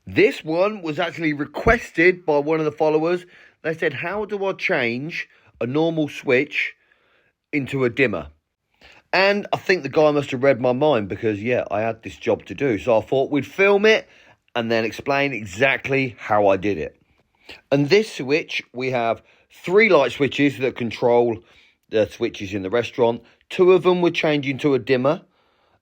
This one was actually requested by one of the followers. They said, how do I change a normal switch into a dimmer? And I think the guy must have read my mind because, yeah, I had this job to do. So I thought we'd film it and then explain exactly how I did it. And this switch, we have 3 light switches that control the switches in the restaurant. 2 of them we're changing to a dimmer.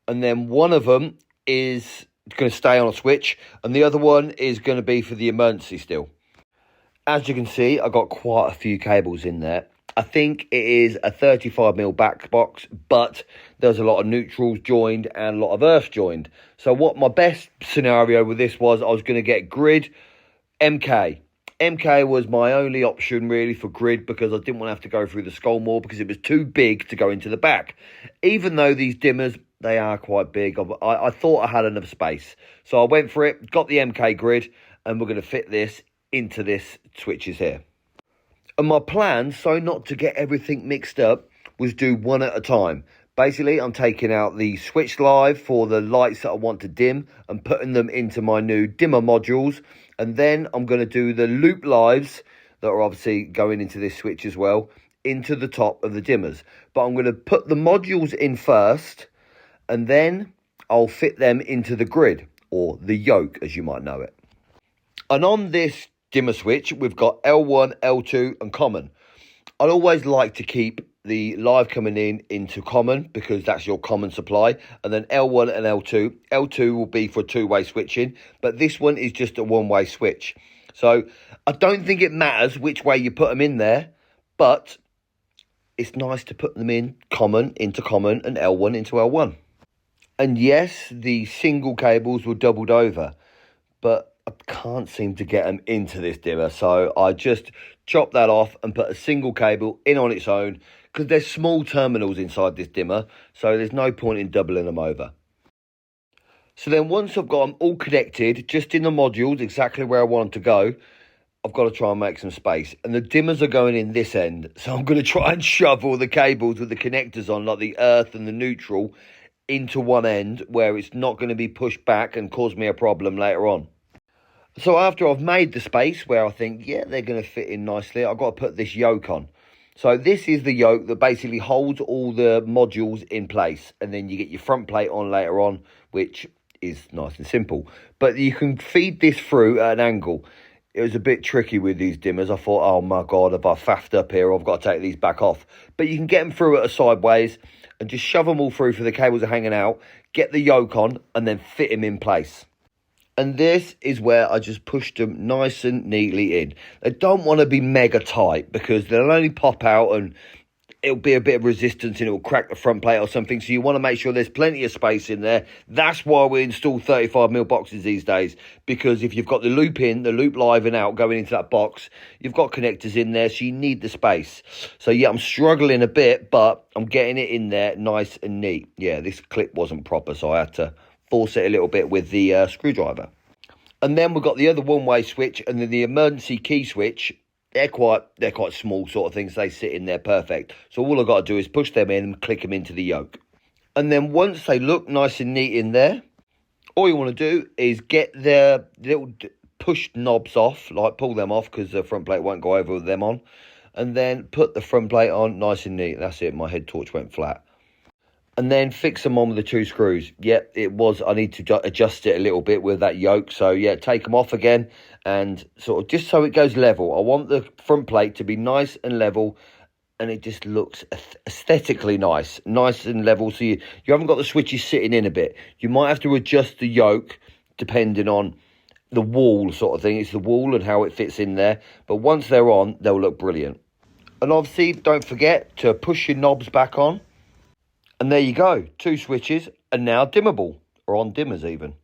And then one of them is going to stay on a switch. And the other one is going to be for the emergency still. As you can see, I got quite a few cables in there. I think it is a 35mm back box, but there's a lot of neutrals joined and a lot of earth joined. So what my best scenario with this was, I was going to get grid MK. MK was my only option really for grid because I didn't want to have to go through the Skullmore because it was too big to go into the back. Even though these dimmers, they are quite big, I thought I had enough space. So I went for it, got the MK grid, and we're going to fit this into this switches here. And my plan, so not to get everything mixed up, was do one at a time. Basically, I'm taking out the switch live for the lights that I want to dim and putting them into my new dimmer modules. And then I'm going to do the loop lives that are obviously going into this switch as well, into the top of the dimmers. But I'm going to put the modules in first, and then I'll fit them into the grid, or the yoke, as you might know it. And on this dimmer switch, we've got L1, L2 and common. I'd always like to keep the live coming in into common because that's your common supply, and then L1 and L2. L2 will be for 2-way switching, but this one is just a 1-way switch. So I don't think it matters which way you put them in there, but it's nice to put them in common into common and L1 into L1. And yes, the single cables were doubled over, but I can't seem to get them into this dimmer, so I just chopped that off and put a single cable in on its own because there's small terminals inside this dimmer, so there's no point in doubling them over. So then once I've got them all connected, just in the modules, exactly where I want them to go, I've got to try and make some space. And the dimmers are going in this end, so I'm going to try and shove all the cables with the connectors on, like the earth and the neutral, into one end where it's not going to be pushed back and cause me a problem later on. So after I've made the space where I think, yeah, they're going to fit in nicely, I've got to put this yoke on. So this is the yoke that basically holds all the modules in place. And then you get your front plate on later on, which is nice and simple. But you can feed this through at an angle. It was a bit tricky with these dimmers. I thought, oh my God, if I faffed up here, I've got to take these back off. But you can get them through at a sideways and just shove them all through for the cables are hanging out, get the yoke on, and then fit them in place. And this is where I just pushed them nice and neatly in. They don't want to be mega tight because they'll only pop out and it'll be a bit of resistance and it'll crack the front plate or something. So you want to make sure there's plenty of space in there. That's why we install 35mm boxes these days, because if you've got the loop in, the loop live and out going into that box, you've got connectors in there, so you need the space. So yeah, I'm struggling a bit, but I'm getting it in there nice and neat. Yeah, this clip wasn't proper, so I had to force it a little bit with the screwdriver. And then we've got the other 1-way switch and then the emergency key switch. They're quite small sort of things. They sit in there perfect. So all I've got to do is push them in and click them into the yoke. And then once they look nice and neat in there, all you want to do is get the little push knobs off, like pull them off because the front plate won't go over with them on. And then put the front plate on nice and neat. That's it. My head torch went flat. And then fix them on with the 2 screws. Yep, I need to adjust it a little bit with that yoke. So yeah, take them off again and sort of just so it goes level. I want the front plate to be nice and level and it just looks aesthetically nice and level. So you haven't got the switches sitting in a bit. You might have to adjust the yoke depending on the wall sort of thing. It's the wall and how it fits in there. But once they're on, they'll look brilliant. And obviously, don't forget to push your knobs back on. And there you go, 2 switches, and now dimmable, or on dimmers even.